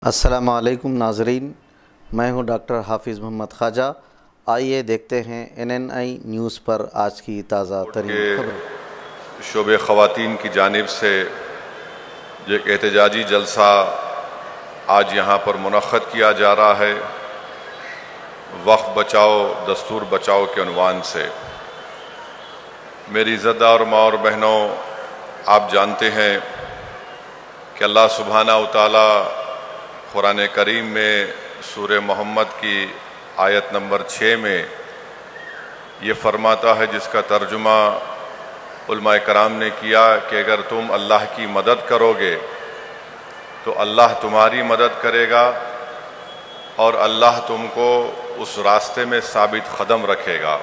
السلام علیکم ناظرین، میں ہوں ڈاکٹر حافظ محمد خواجہ۔ آئیے دیکھتے ہیں NNI نیوز پر آج کی تازہ ترین خبریں۔ شعبہ خواتین کی جانب سے ایک احتجاجی جلسہ آج یہاں پر منعقد کیا جا رہا ہے، وقت بچاؤ دستور بچاؤ کے عنوان سے۔ میری عزت دار ماں اور بہنوں، آپ جانتے ہیں کہ اللہ سبحانہ وتعالی قرآن کریم میں سورہ محمد کی آیت نمبر 6 میں یہ فرماتا ہے، جس کا ترجمہ علماء کرام نے کیا کہ اگر تم اللہ کی مدد کرو گے تو اللہ تمہاری مدد کرے گا اور اللہ تم کو اس راستے میں ثابت قدم رکھے گا۔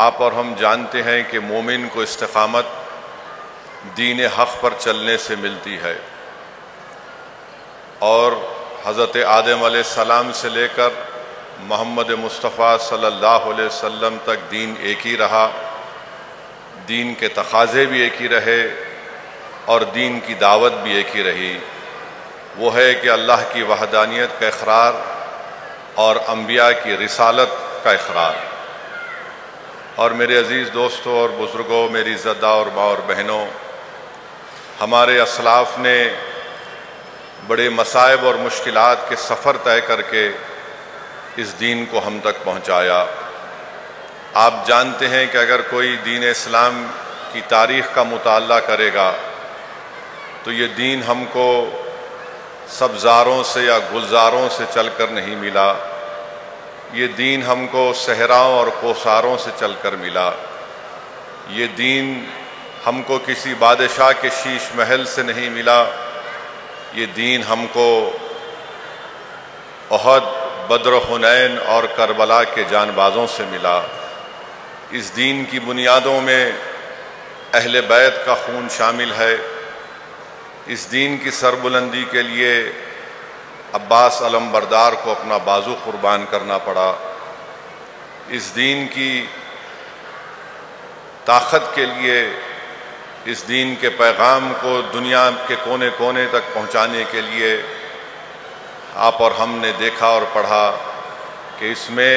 آپ اور ہم جانتے ہیں کہ مومن کو استقامت دین حق پر چلنے سے ملتی ہے، اور حضرت آدم علیہ السلام سے لے کر محمد مصطفیٰ صلی اللہ علیہ وسلم تک دین ایک ہی رہا، دین کے تقاضے بھی ایک ہی رہے اور دین کی دعوت بھی ایک ہی رہی۔ وہ ہے کہ اللہ کی وحدانیت کا اقرار اور انبیاء کی رسالت کا اقرار۔ اور میرے عزیز دوستوں اور بزرگوں، میری عزت دار ماں اور بہنوں، ہمارے اسلاف نے بڑے مصائب اور مشکلات کے سفر طے کر کے اس دین کو ہم تک پہنچایا۔ آپ جانتے ہیں کہ اگر کوئی دین اسلام کی تاریخ کا مطالعہ کرے گا تو یہ دین ہم کو سبزاروں سے یا گلزاروں سے چل کر نہیں ملا، یہ دین ہم کو صحراؤں اور کوثاروں سے چل کر ملا، یہ دین ہم کو کسی بادشاہ کے شیش محل سے نہیں ملا، یہ دین ہم کو احد، بدر، حنین اور کربلا کے جان بازوں سے ملا۔ اس دین کی بنیادوں میں اہل بیت کا خون شامل ہے۔ اس دین کی سربلندی کے لیے عباس علمبردار کو اپنا بازو قربان کرنا پڑا۔ اس دین کی طاقت کے لیے، اس دین کے پیغام کو دنیا کے کونے کونے تک پہنچانے کے لیے آپ اور ہم نے دیکھا اور پڑھا کہ اس میں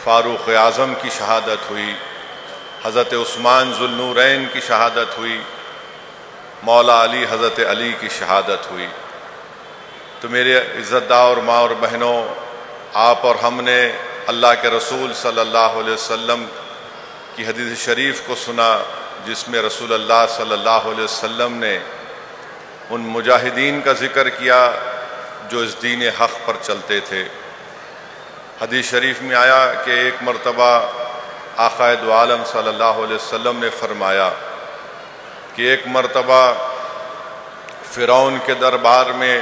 فاروق اعظم کی شہادت ہوئی، حضرت عثمان ذو النورین کی شہادت ہوئی، مولا علی حضرت علی کی شہادت ہوئی۔ تو میرے عزت دار ماں اور بہنوں، آپ اور ہم نے اللہ کے رسول صلی اللہ علیہ وسلم کی حدیث شریف کو سنا، جس میں رسول اللہ صلی اللہ علیہ وسلم نے ان مجاہدین کا ذکر کیا جو اس دین حق پر چلتے تھے۔ حدیث شریف میں آیا کہ ایک مرتبہ آقا دو عالم صلی اللہ علیہ وسلم نے فرمایا کہ ایک مرتبہ فرعون کے دربار میں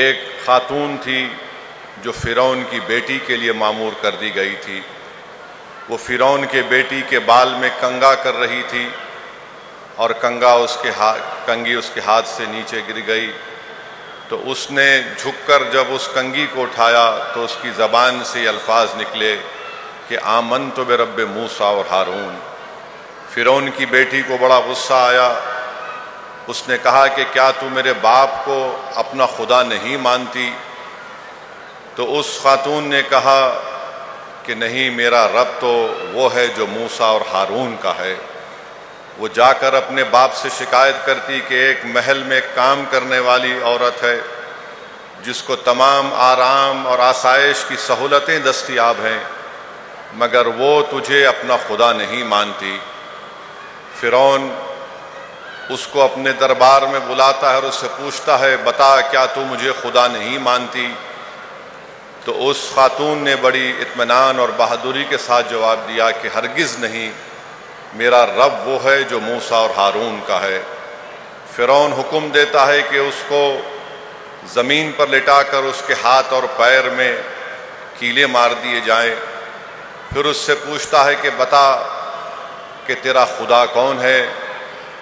ایک خاتون تھی جو فرعون کی بیٹی کے لیے مامور کر دی گئی تھی۔ وہ فرعون کے بیٹی کے بال میں کنگا کر رہی تھی اور کنگھی اس کے ہاتھ سے نیچے گر گئی، تو اس نے جھک کر جب اس کنگھی کو اٹھایا تو اس کی زبان سے یہ الفاظ نکلے کہ آمنت برب موسیٰ اور ہارون۔ فرعون کی بیٹی کو بڑا غصہ آیا، اس نے کہا کہ کیا تو میرے باپ کو اپنا خدا نہیں مانتی؟ تو اس خاتون نے کہا کہ نہیں، میرا رب تو وہ ہے جو موسیٰ اور ہارون کا ہے۔ وہ جا کر اپنے باپ سے شکایت کرتی کہ ایک محل میں کام کرنے والی عورت ہے جس کو تمام آرام اور آسائش کی سہولتیں دستیاب ہیں، مگر وہ تجھے اپنا خدا نہیں مانتی۔ فرعون اس کو اپنے دربار میں بلاتا ہے اور اس سے پوچھتا ہے، بتا کیا تو مجھے خدا نہیں مانتی؟ تو اس خاتون نے بڑی اطمینان اور بہادری کے ساتھ جواب دیا کہ ہرگز نہیں، میرا رب وہ ہے جو موسیٰ اور ہارون کا ہے۔ فرعون حکم دیتا ہے کہ اس کو زمین پر لٹا کر اس کے ہاتھ اور پیر میں کیلیں مار دیے جائیں۔ پھر اس سے پوچھتا ہے کہ بتا کہ تیرا خدا کون ہے؟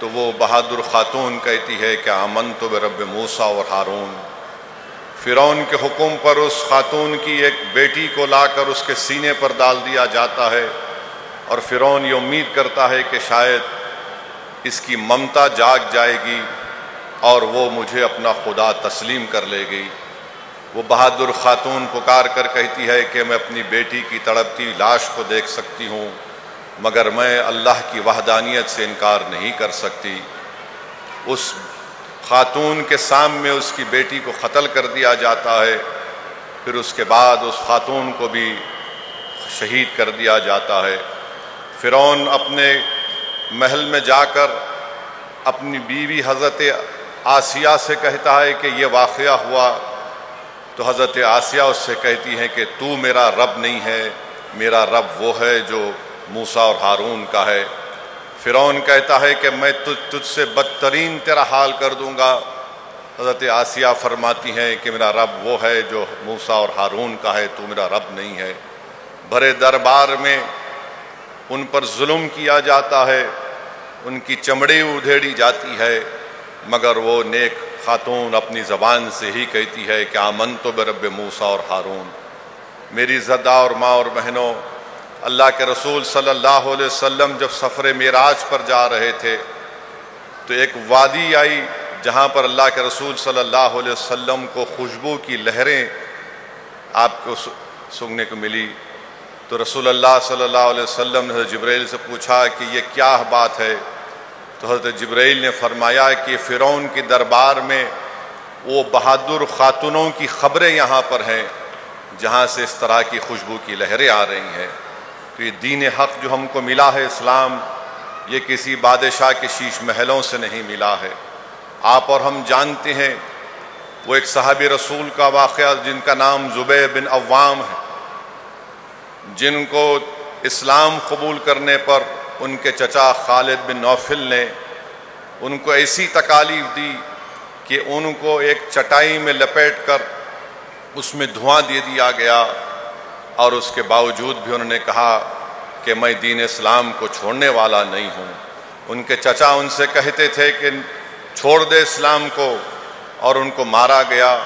تو وہ بہادر خاتون کہتی ہے کہ آمنت برب موسیٰ اور ہارون۔ فرعون کے حکم پر اس خاتون کی ایک بیٹی کو لا کر اس کے سینے پر ڈال دیا جاتا ہے، اور فرعون یہ امید کرتا ہے کہ شاید اس کی ممتا جاگ جائے گی، اور وہ مجھے اپنا خدا تسلیم کر لے گئی۔ وہ بہادر خاتون پکار کر کہتی ہے کہ میں اپنی بیٹی کی تڑپتی لاش کو دیکھ سکتی ہوں، مگر میں اللہ کی وحدانیت سے انکار نہیں کر سکتی۔ اس خاتون کے سامنے اس کی بیٹی کو قتل کر دیا جاتا ہے، پھر اس کے بعد اس خاتون کو بھی شہید کر دیا جاتا ہے۔ فرعون اپنے محل میں جا کر اپنی بیوی حضرت آسیہ سے کہتا ہے کہ یہ واقعہ ہوا، تو حضرت آسیہ اس سے کہتی ہیں کہ تو میرا رب نہیں ہے، میرا رب وہ ہے جو موسیٰ اور ہارون کا ہے۔ فرعون کہتا ہے کہ میں تجھ سے بدترین تیرا حال کر دوں گا۔ حضرت آسیہ فرماتی ہیں کہ میرا رب وہ ہے جو موسیٰ اور ہارون کا ہے، تو میرا رب نہیں ہے۔ بھرے دربار میں ان پر ظلم کیا جاتا ہے، ان کی چمڑی ادھیڑی جاتی ہے، مگر وہ نیک خاتون اپنی زبان سے ہی کہتی ہے کہ آمنت برب موسیٰ اور ہارون۔ میری زدہ اور ماں اور بہنوں، اللہ کے رسول صلی اللہ علیہ وسلم جب سفر معراج پر جا رہے تھے تو ایک وادی آئی جہاں پر اللہ کے رسول صلی اللہ علیہ وسلم کو خوشبو کی لہریں آپ کو سننے کو ملی۔ تو رسول اللہ صلی اللہ علیہ وسلم نے حضرت جبرائیل سے پوچھا کہ یہ کیا بات ہے؟ تو حضرت جبرائیل نے فرمایا کہ فرعون کی دربار میں وہ بہادر خاتونوں کی خبریں یہاں پر ہیں جہاں سے اس طرح کی خوشبو کی لہریں آ رہی ہیں۔ تو یہ دین حق جو ہم کو ملا ہے اسلام، یہ کسی بادشاہ کے شیش محلوں سے نہیں ملا ہے۔ آپ اور ہم جانتے ہیں وہ ایک صحابی رسول کا واقعہ جن کا نام زبیر بن عوام ہے، جن کو اسلام قبول کرنے پر ان کے چچا خالد بن نوفل نے ان کو ایسی تکالیف دی کہ ان کو ایک چٹائی میں لپیٹ کر اس میں دھواں دے دیا گیا، اور اس کے باوجود بھی انہوں نے کہا کہ میں دین اسلام کو چھوڑنے والا نہیں ہوں۔ ان کے چچا ان سے کہتے تھے کہ چھوڑ دے اسلام کو، اور ان کو مارا گیا۔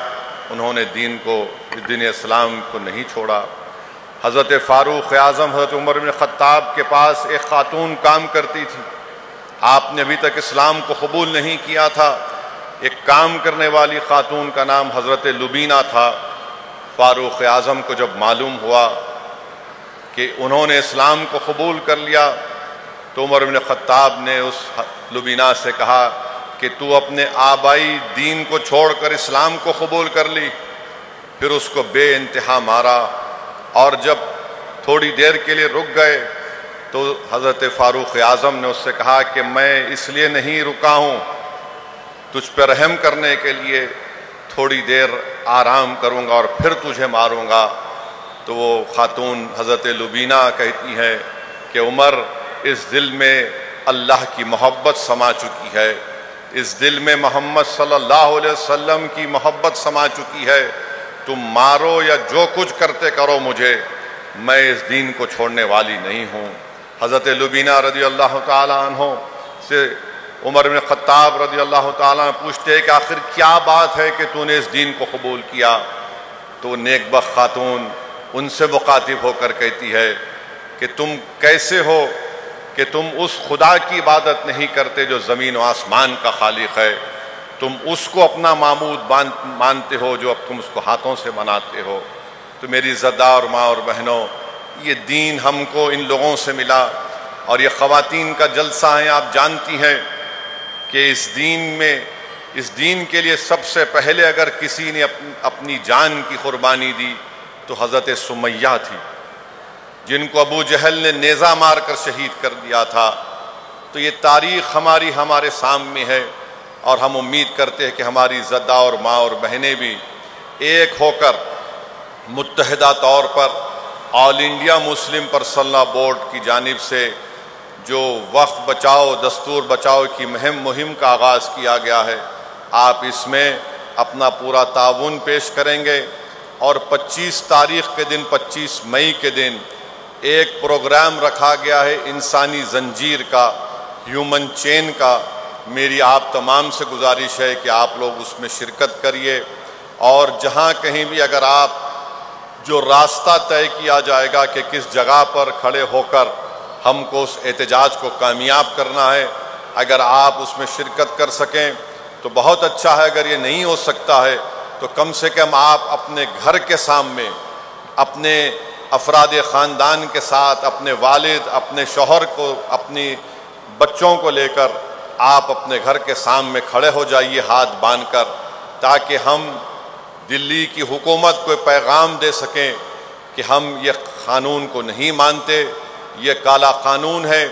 انہوں نے دین اسلام کو نہیں چھوڑا۔ حضرت فاروق اعظم حضرت عمر بن خطاب کے پاس ایک خاتون کام کرتی تھی، آپ نے ابھی تک اسلام کو قبول نہیں کیا تھا۔ ایک کام کرنے والی خاتون کا نام حضرت لبینہ تھا۔ فاروق اعظم کو جب معلوم ہوا کہ انہوں نے اسلام کو قبول کر لیا تو عمر بن خطاب نے اس لبینہ سے کہا کہ تو اپنے آبائی دین کو چھوڑ کر اسلام کو قبول کر لی۔ پھر اس کو بے انتہا مارا، اور جب تھوڑی دیر کے لیے رک گئے تو حضرت فاروق اعظم نے اس سے کہا کہ میں اس لیے نہیں رکا ہوں، تجھ پہ رحم کرنے کے لیے تھوڑی دیر آرام کروں گا اور پھر تجھے ماروں گا۔ تو وہ خاتون حضرت لبینہ کہتی ہے کہ عمر، اس دل میں اللہ کی محبت سما چکی ہے، اس دل میں محمد صلی اللہ علیہ وسلم کی محبت سما چکی ہے، تم مارو یا جو کچھ کرتے کرو مجھے، میں اس دین کو چھوڑنے والی نہیں ہوں۔ حضرت لبینہ رضی اللہ تعالیٰ عنہ سے عمر بن خطاب رضی اللہ تعالیٰ عنہ پوچھتے کہ آخر کیا بات ہے کہ تو نے اس دین کو قبول کیا؟ تو نیک بخت خاتون ان سے مخاطب ہو کر کہتی ہے کہ تم کیسے ہو کہ تم اس خدا کی عبادت نہیں کرتے جو زمین و آسمان کا خالق ہے، تم اس کو اپنا معبود مانتے ہو جو اب تم اس کو ہاتھوں سے بناتے ہو۔ تو میری زدہ اور ماں اور بہنوں، یہ دین ہم کو ان لوگوں سے ملا، اور یہ خواتین کا جلسہ ہے۔ آپ جانتی ہیں کہ اس دین کے لیے سب سے پہلے اگر کسی نے اپنی جان کی قربانی دی تو حضرت سمیہ تھی، جن کو ابو جہل نے نیزہ مار کر شہید کر دیا تھا۔ تو یہ تاریخ ہمارے سامنے ہے، اور ہم امید کرتے ہیں کہ ہماری زدہ اور ماں اور بہنیں بھی ایک ہو کر متحدہ طور پر all India Muslim personal law board کی جانب سے جو وقف بچاؤ دستور بچاؤ کی مہم کا آغاز کیا گیا ہے، آپ اس میں اپنا پورا تعاون پیش کریں گے، اور 25 تاریخ کے دن 25 مئی کے دن ایک پروگرام رکھا گیا ہے انسانی زنجیر کا، ہیومن چین کا۔ میری آپ تمام سے گزارش ہے کہ آپ لوگ اس میں شرکت کریے، اور جہاں کہیں بھی اگر آپ جو راستہ طے کیا جائے گا کہ کس جگہ پر کھڑے ہو کر ہم کو اس احتجاج کو کامیاب کرنا ہے، اگر آپ اس میں شرکت کر سکیں تو بہت اچھا ہے. اگر یہ نہیں ہو سکتا ہے تو کم سے کم آپ اپنے گھر کے سامنے اپنے افراد خاندان کے ساتھ اپنے والد، اپنے شوہر کو، اپنی بچوں کو لے کر آپ اپنے گھر کے سامنے کھڑے ہو جائیے ہاتھ باندھ کر، تاکہ ہم دلی کی حکومت کو پیغام دے سکیں کہ ہم یہ قانون کو نہیں مانتے. یہ کالا قانون ہے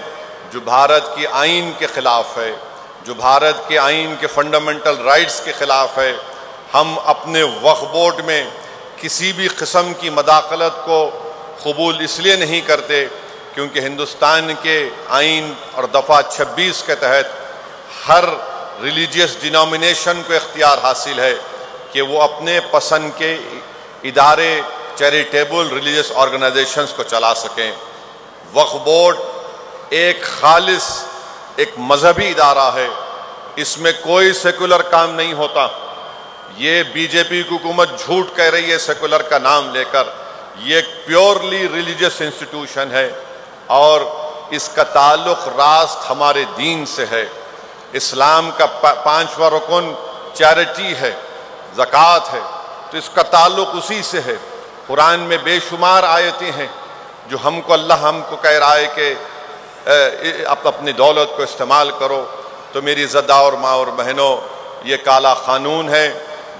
جو بھارت کی آئین کے خلاف ہے، جو بھارت کے آئین کے فنڈامنٹل رائٹس کے خلاف ہے. ہم اپنے وقف بورڈ میں کسی بھی قسم کی مداخلت کو قبول اس لیے نہیں کرتے کیونکہ ہندوستان کے آئین اور دفعہ 26 کے تحت ہر ریلیجیس ڈینومینیشن کو اختیار حاصل ہے کہ وہ اپنے پسند کے ادارے، چیریٹیبل ریلیجیس آرگنائزیشنز کو چلا سکیں. وقف بورڈ ایک خالص ایک مذہبی ادارہ ہے، اس میں کوئی سیکولر کام نہیں ہوتا. یہ بی جے پی کی حکومت جھوٹ کہہ رہی ہے سیکولر کا نام لے کر. یہ ایک پیورلی ریلیجیس انسٹیٹیوشن ہے اور اس کا تعلق راست ہمارے دین سے ہے. اسلام کا 5واں رکن چیریٹی ہے، زکوٰۃ ہے، تو اس کا تعلق اسی سے ہے. قرآن میں بے شمار آیتیں ہیں جو اللہ ہم کو کہہ رہا ہے کہ اپنی دولت کو استعمال کرو. تو میری زدہ اور ماں اور بہنوں، یہ کالا قانون ہے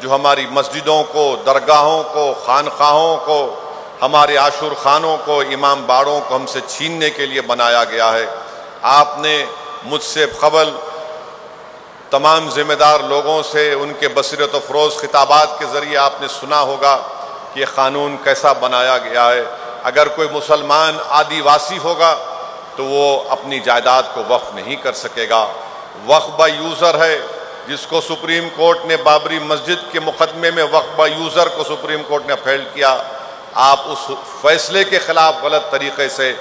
جو ہماری مسجدوں کو، درگاہوں کو، خانقاہوں کو، ہمارے عاشور خانوں کو، امام باڑوں کو ہم سے چھیننے کے لیے بنایا گیا ہے. آپ نے مجھ سے قبل تمام ذمہ دار لوگوں سے ان کے بصیرت افروز خطابات کے ذریعے آپ نے سنا ہوگا کہ یہ قانون کیسا بنایا گیا ہے. اگر کوئی مسلمان آدیواسی ہوگا تو وہ اپنی جائیداد کو وقف نہیں کر سکے گا. وقف بائی یوزر ہے، جس کو سپریم کورٹ نے بابری مسجد کے مقدمے میں وقف بائی یوزر کو سپریم کورٹ نے اپیل کیا. آپ اس فیصلے کے خلاف غلط طریقے سے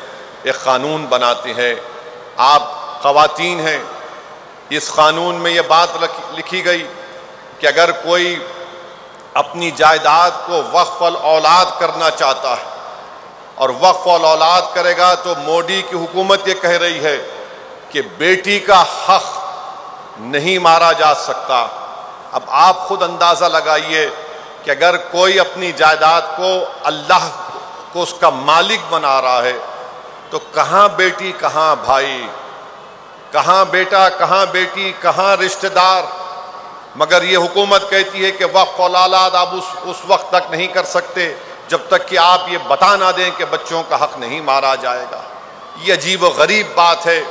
ایک قانون بناتے ہیں. آپ خواتین ہیں، اس قانون میں یہ بات لکھی گئی کہ اگر کوئی اپنی جائیداد کو وقف الاولاد کرنا چاہتا ہے اور وقف الاولاد کرے گا تو مودی کی حکومت یہ کہہ رہی ہے کہ بیٹی کا حق نہیں مارا جا سکتا. اب آپ خود اندازہ لگائیے کہ اگر کوئی اپنی جائیداد کو اللہ کو اس کا مالک بنا رہا ہے تو کہاں بیٹی کہاں بھائی، کہاں بیٹا کہاں بیٹی کہاں رشتہ دار. مگر یہ حکومت کہتی ہے کہ وقف الاولاد آپ اس وقت تک نہیں کر سکتے جب تک کہ آپ یہ بتا نہ دیں کہ بچوں کا حق نہیں مارا جائے گا. یہ عجیب و غریب بات ہے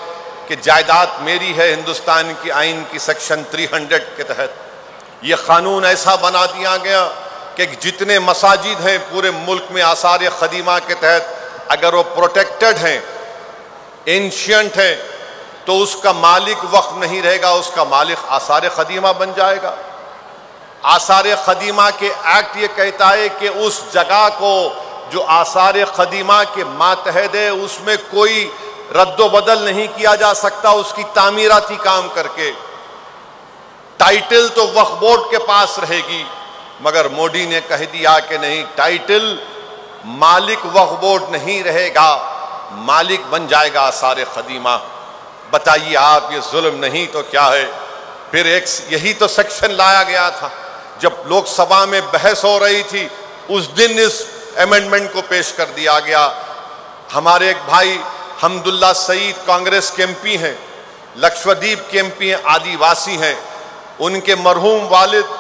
کہ جائیداد میری ہے ہندوستان کی آئین کی سیکشن 300 کے تحت. یہ قانون ایسا بنا دیا گیا کہ جتنے مساجد ہیں پورے ملک میں آثار قدیمہ کے تحت اگر وہ پروٹیکٹڈ ہیں، اینشینٹ ہیں، تو اس کا مالک وقف نہیں رہے گا، اس کا مالک آثار قدیمہ بن جائے گا. آثار قدیمہ کے ایکٹ یہ کہتا ہے کہ اس جگہ کو جو آثار قدیمہ کے ماتحت ہے اس میں کوئی رد و بدل نہیں کیا جا سکتا اس کی تعمیراتی کام کر کے. ٹائٹل تو وقف بورڈ کے پاس رہے گی، مگر مودی نے کہہ دیا کہ نہیں، ٹائٹل مالک وقف بورڈ نہیں رہے گا، مالک بن جائے گا آثار قدیمہ. بتائیے آپ، یہ ظلم نہیں تو کیا ہے؟ پھر یہی تو سیکشن لایا گیا تھا جب لوک سبھا میں بحث ہو رہی تھی، اس دن اس ایمنڈمنٹ کو پیش کر دیا گیا. ہمارے ایک بھائی حمداللہ سعید کانگریس کے ایم پی ہیں، لکشدیپ کے ایم پی ہیں، آدیواسی ہیں. ان کے مرحوم والد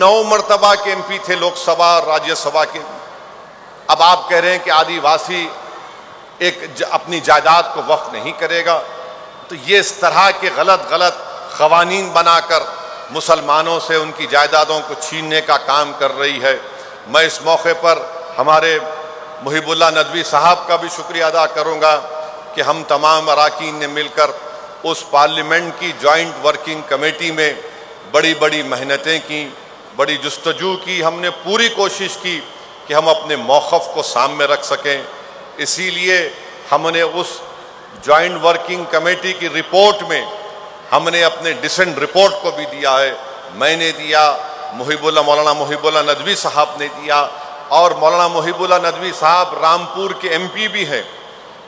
9 مرتبہ کے ایم پی تھے لوک سبھا اور راجیہ سبھا کے. اب آپ کہہ رہے ہیں کہ آدیواسی اپنی جائیداد کو وقف نہیں کرے گا. تو یہ اس طرح کے غلط قوانین بنا کر مسلمانوں سے ان کی جائیدادوں کو چھیننے کا کام کر رہی ہے. میں اس موقع پر ہمارے محب اللہ ندوی صاحب کا بھی شکریہ ادا کروں گا کہ ہم تمام اراکین نے مل کر اس پارلیمنٹ کی جوائنٹ ورکنگ کمیٹی میں بڑی محنتیں کی، بڑی جستجو کی. ہم نے پوری کوشش کی کہ ہم اپنے موقف کو سامنے رکھ سکیں. اسی لیے ہم نے اس جوائنٹ ورکنگ کمیٹی کی رپورٹ میں ہم نے اپنے ڈسنٹ رپورٹ کو بھی دیا ہے. میں نے دیا، مولانا محب اللہ ندوی صاحب نے دیا، اور مولانا محب اللہ ندوی صاحب رامپور کے ایم پی بھی ہیں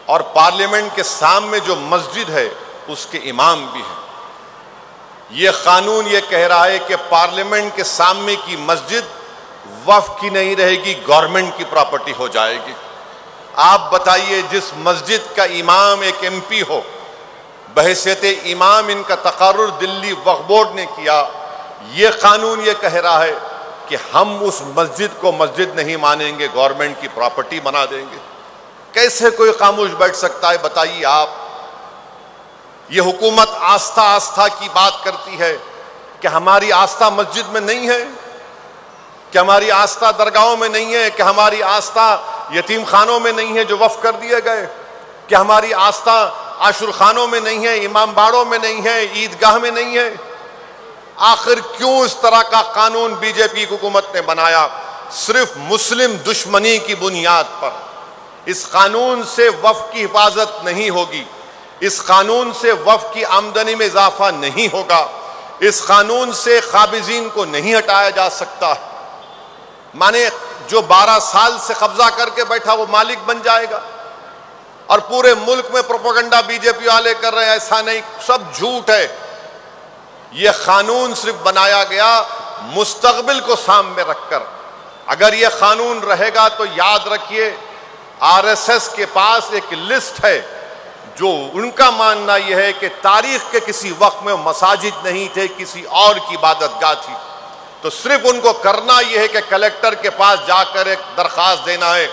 اور پارلیمنٹ کے سامنے جو مسجد ہے اس کے امام بھی ہیں. یہ قانون یہ کہہ رہا ہے کہ پارلیمنٹ کے سامنے کی مسجد وقف کی نہیں رہے گی، گورنمنٹ کی پراپرٹی ہو جائے گی۔ آپ بتائیے، جس مسجد کا امام ایک ایم پی ہو، بحیثیت امام ان کا تقرر دلی وقف بورڈ نے کیا، یہ قانون یہ کہہ رہا ہے کہ ہم اس مسجد کو مسجد نہیں مانیں گے، گورنمنٹ کی پراپرٹی بنا دیں گے۔ کیسے کوئی خاموش بیٹھ سکتا ہے بتائیے آپ؟ یہ حکومت آستھا کی بات کرتی ہے کہ ہماری آستھا مسجد میں نہیں ہے، کہ ہماری آستھا درگاہوں میں نہیں ہے، کہ ہماری آستھا یتیم خانوں میں نہیں ہے جو وقف کر دیے گئے، کہ ہماری آستھا عاشور خانوں میں نہیں ہے، امام باڑوں میں نہیں ہے، عیدگاہ میں نہیں ہے۔ آخر کیوں اس طرح کا قانون بی جے پی حکومت نے بنایا؟ صرف مسلم دشمنی کی بنیاد پر۔ اس قانون سے وقف کی حفاظت نہیں ہوگی، اس قانون سے وقف کی آمدنی میں اضافہ نہیں ہوگا، اس قانون سے قابضین کو نہیں ہٹایا جا سکتا۔ مانے جو 12 سال سے قبضہ کر کے بیٹھا وہ مالک بن جائے گا، اور پورے ملک میں پروپیگنڈا بی جے پی والے کر رہے ہیں ایسا نہیں، سب جھوٹ ہے۔ یہ قانون صرف بنایا گیا مستقبل کو سامنے رکھ کر۔ اگر یہ قانون رہے گا تو یاد رکھیے، آر ایس ایس کے پاس ایک لسٹ ہے جو ان کا ماننا یہ ہے کہ تاریخ کے کسی وقت میں مساجد نہیں تھے، کسی اور کی عبادت گاہ تھی۔ تو صرف ان کو کرنا یہ ہے کہ کلیکٹر کے پاس جا کر ایک درخواست دینا ہے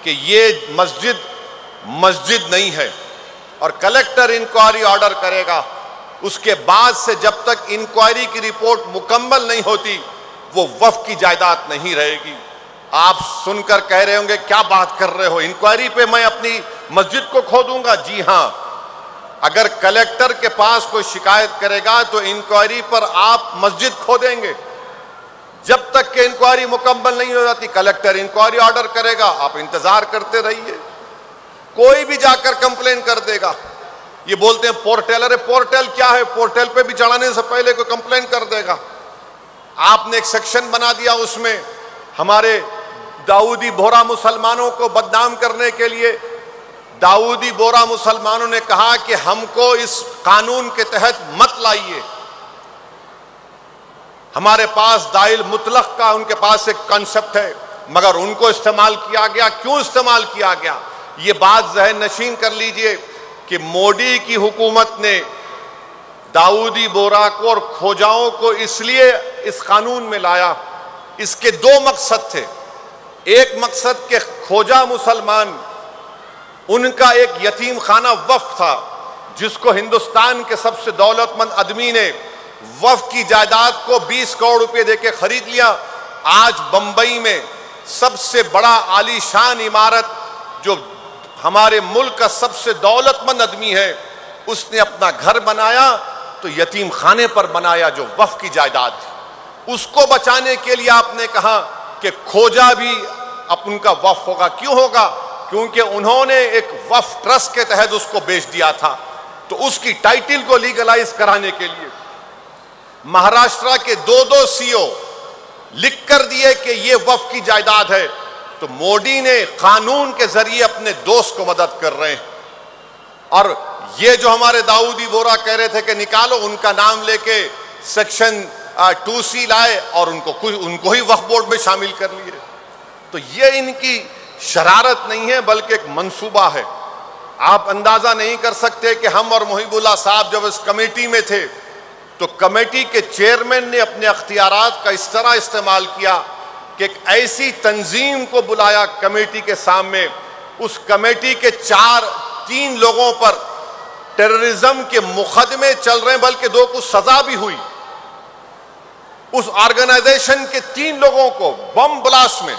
کہ یہ مسجد نہیں ہے، اور کلیکٹر انکوائری آرڈر کرے گا۔ اس کے بعد سے جب تک انکوائری کی رپورٹ مکمل نہیں ہوتی وہ وقف کی جائیداد نہیں رہے گی۔ آپ سن کر کہہ رہے ہوں گے کیا بات کر رہے ہو، انکوائری پہ میں اپنی مسجد کو کھودوں گا؟ جی ہاں، اگر کلیکٹر کے پاس کوئی شکایت کرے گا تو انکوائری پر آپ مسجد کھودیں گے۔ جب تک کہ انکوائری مکمل نہیں ہو جاتی کلیکٹر انکوائری آرڈر کرے گا، آپ انتظار کرتے رہیے۔ کوئی بھی جا کر کمپلین کر دے گا۔ یہ بولتے ہیں پورٹل، ارے پورٹل کیا ہے؟ پورٹل پہ بھی چڑھانے سے پہلے کوئی کمپلین کر دے گا۔ آپ نے ایک سیکشن بنا دیا، اس میں ہمارے داؤدی بورا مسلمانوں کو بدنام کرنے کے لیے داؤدی بورا مسلمانوں نے کہا کہ ہم کو اس قانون کے تحت مت لائیے۔ ہمارے پاس دائل مطلق کا ان کے پاس ایک کنسپٹ ہے، مگر ان کو استعمال کیا گیا۔ کیوں استعمال کیا گیا؟ یہ بات ذہن نشین کر لیجئے کہ مودی کی حکومت نے داؤدی بورا کو اور کھوجاؤں کو اس لیے اس قانون میں لایا، اس کے 2 مقصد تھے۔ ایک مقصد کہ کھوجا مسلمان، ان کا ایک یتیم خانہ وقف تھا جس کو ہندوستان کے سب سے دولت مند آدمی نے وقف کی جائیداد کو 20 کروڑ روپے دے کے خرید لیا۔ آج بمبئی میں سب سے بڑا عالی شان عمارت جو ہمارے ملک کا سب سے دولت مند آدمی ہے، اس نے اپنا گھر بنایا تو یتیم خانے پر بنایا جو وقف کی جائیداد تھی۔ اس کو بچانے کے لیے آپ نے کہا کہ کھوجا بھی ان کا وقف ہوگا۔ کیوں ہوگا؟ کیونکہ انہوں نے ایک وقف ٹرسٹ کے تحت اس کو بیچ دیا تھا، تو اس کی ٹائٹل کو لیگلائز کرانے کے لیے مہاراشٹرا کے 2 سی او لکھ کر دیے کہ یہ وقف کی جائیداد ہے، تو مودی نے قانون کے ذریعے اپنے دوست کو مدد کر رہے ہیں۔ اور یہ جو ہمارے داؤدی بورا کہہ رہے تھے کہ نکالو، ان کا نام لے کے سیکشن 2C لائے اور ان کو ہی وقف بورڈ میں شامل کر لیے۔ تو یہ ان کی شرارت نہیں ہے بلکہ ایک منصوبہ ہے۔ آپ اندازہ نہیں کر سکتے کہ ہم اور محب اللہ صاحب جب اس کمیٹی میں تھے تو کمیٹی کے چیئرمین نے اپنے اختیارات کا اس طرح استعمال کیا کہ ایک ایسی تنظیم کو بلایا کمیٹی کے سامنے، اس کمیٹی کے 3 لوگوں پر ٹیررزم کے مقدمے چل رہے ہیں، بلکہ 2 کو سزا بھی ہوئی۔ اس آرگنائزیشن کے 3 لوگوں کو بم بلاسٹ میں،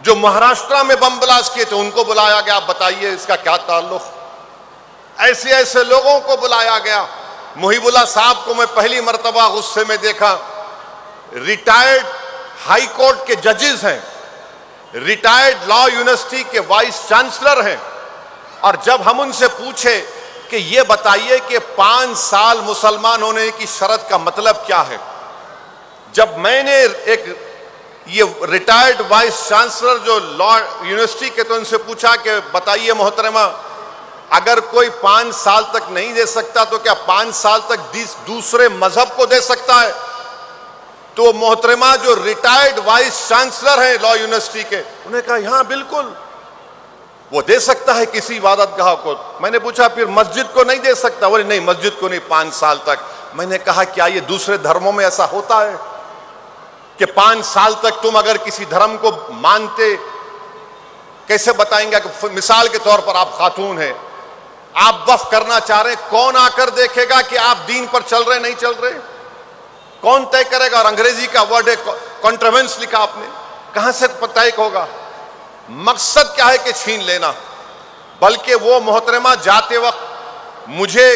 جو مہاراشٹرا میں بم بلاسٹ کیے تھے، ان کو بلایا گیا۔ آپ بتائیے اس کا کیا تعلق؟ ایسے لوگوں کو بلایا گیا۔ محب اللہ صاحب کو میں پہلی مرتبہ غصے میں دیکھا۔ ریٹائرڈ ہائی کورٹ کے ججز ہیں، ریٹائرڈ لا یونیورسٹی کے وائس چانسلر ہیں، اور جب ہم ان سے پوچھے کہ یہ بتائیے کہ 5 سال مسلمان ہونے کی شرط کا مطلب کیا ہے، جب میں نے یہ ریٹائرڈ وائس چانسلر جو لا یونیورسٹی کے تو ان سے پوچھا کہ بتائیے محترمہ، اگر کوئی 5 سال تک نہیں دے سکتا تو کیا 5 سال تک دوسرے مذہب کو دے سکتا ہے؟ تو محترمہ جو ریٹائرڈ وائس چانسلر ہیں لا یونیورسٹی کے، انہیں کہا ہاں بالکل وہ دے سکتا ہے کسی عبادت گاہ کو۔ میں نے پوچھا پھر مسجد کو نہیں دے سکتا؟ بولے نہیں مسجد کو نہیں 5 سال تک۔ میں نے کہا کیا یہ دوسرے دھرموں میں ایسا ہوتا ہے کہ 5 سال تک تم اگر کسی دھرم کو مانتے، کیسے بتائیں گے کہ مثال کے طور پر آپ خاتون ہیں، آپ وقف کرنا چاہ رہے ہیں، کون آ کر دیکھے گا کہ آپ دین پر چل رہے نہیں چل رہے؟ کون طے کرے گا؟ اور انگریزی کا ورڈ ہے کنٹروینس لکھا آپ نے، کہاں سے طے ہوگا؟ مقصد کیا ہے کہ چھین لینا؟ بلکہ وہ محترمہ جاتے وقت مجھے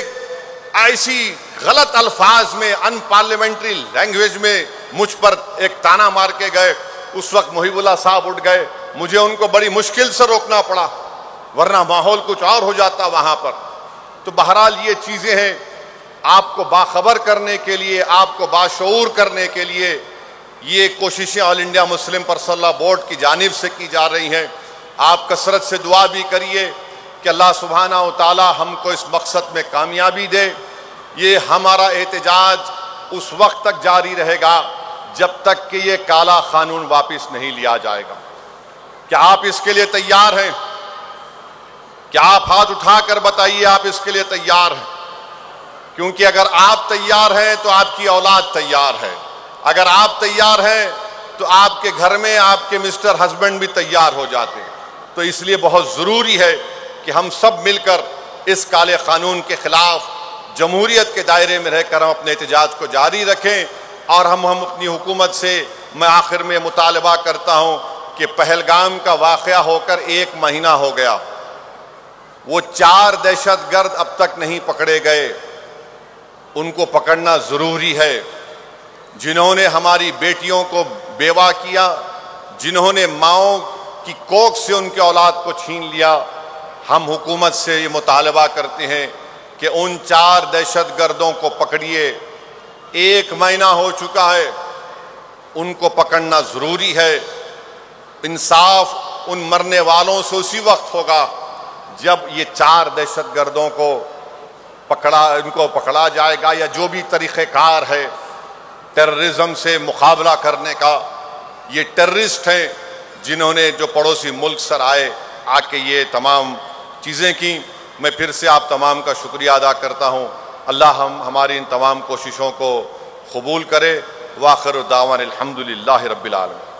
ایسی غلط الفاظ میں ان پارلیمنٹری لینگویج میں مجھ پر ایک تانا مار کے گئے۔ اس وقت محب اللہ صاحب اٹھ گئے، مجھے ان کو بڑی مشکل سے روکنا پڑا، ورنہ ماحول کچھ اور ہو جاتا وہاں پر۔ تو بہرحال یہ چیزیں ہیں، آپ کو باخبر کرنے کے لیے، آپ کو باشعور کرنے کے لیے یہ کوششیں آل انڈیا مسلم پرسنل لا بورڈ کی جانب سے کی جا رہی ہیں۔ آپ کثرت سے دعا بھی کریے کہ اللہ سبحانہ و تعالی ہم کو اس مقصد میں کامیابی دے۔ یہ ہمارا احتجاج اس وقت تک جاری رہے گا جب تک کہ یہ کالا قانون واپس نہیں لیا جائے گا۔ کیا آپ اس کے لیے تیار ہیں؟ کیا آپ ہاتھ اٹھا کر بتائیے آپ اس کے لیے تیار ہیں؟ کیونکہ اگر آپ تیار ہیں تو آپ کی اولاد تیار ہے، اگر آپ تیار ہیں تو آپ کے گھر میں آپ کے مسٹر ہسبینڈ بھی تیار ہو جاتے ہیں۔ تو اس لیے بہت ضروری ہے کہ ہم سب مل کر اس کالے قانون کے خلاف جمہوریت کے دائرے میں رہ کر ہم اپنے احتجاج کو جاری رکھیں، اور ہم اپنی حکومت سے میں آخر میں مطالبہ کرتا ہوں کہ پہلگام کا واقعہ ہو کر 1 مہینہ ہو گیا، وہ 4 دہشت گرد اب تک نہیں پکڑے گئے، ان کو پکڑنا ضروری ہے۔ جنہوں نے ہماری بیٹیوں کو بیوہ کیا، جنہوں نے ماؤں کی کوکھ سے ان کے اولاد کو چھین لیا، ہم حکومت سے یہ مطالبہ کرتے ہیں کہ ان 4 دہشت گردوں کو پکڑیے۔ 1 مہینہ ہو چکا ہے، ان کو پکڑنا ضروری ہے۔ انصاف ان مرنے والوں سے اسی وقت ہوگا جب یہ 4 دہشت گردوں کو ان کو پکڑا جائے گا، یا جو بھی طریقہ کار ہے ٹیررزم سے مقابلہ کرنے کا۔ یہ ٹیررسٹ ہیں جنہوں نے جو پڑوسی ملک سے آ کے یہ تمام چیزیں کی۔ میں پھر سے آپ تمام کا شکریہ ادا کرتا ہوں۔ اللہ ہماری ان تمام کوششوں کو قبول کرے۔ وآخر دعوانا الحمدللہ رب العالمین۔